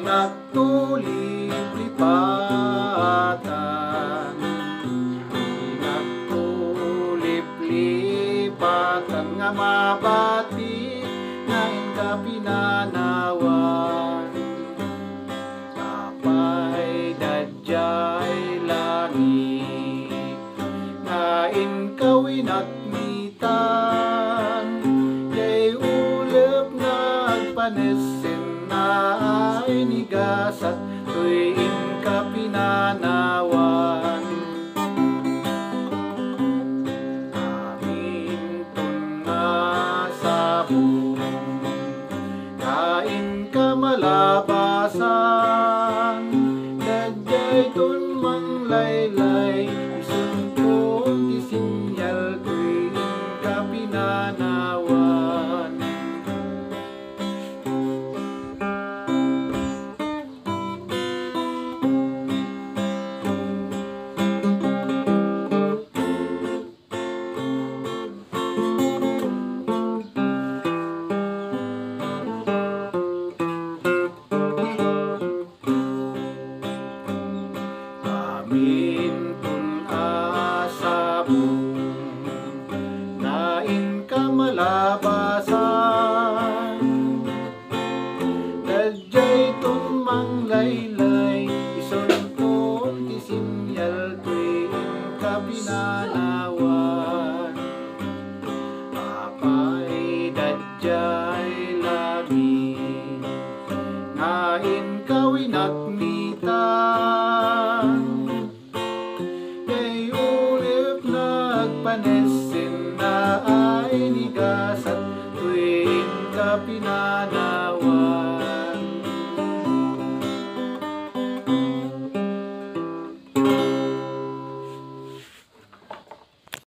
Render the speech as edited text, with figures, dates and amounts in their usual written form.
nagtulip-lipatan, nagtulip-lipatan nga mabati ngayon ka pinanawan. Kapay dadyay langit ngayon ka winatmitan, yay ulep nagpanesin na ay nigasat tuwing ka pinanawan. Amin ton nga sabong kain ka malabasan, dadyay ton manglaylay isun kong isinyal tuwing ka pinanawan. Amin ton asabong nain ka malabasan, dadyay ton manglaylay ison kong tisinyal tuwing ka pinanawan. Apay dadyay langit ngain ka winatmitan, yay ulip nagpanesin na ay nigasat tuwing ka pinanawan.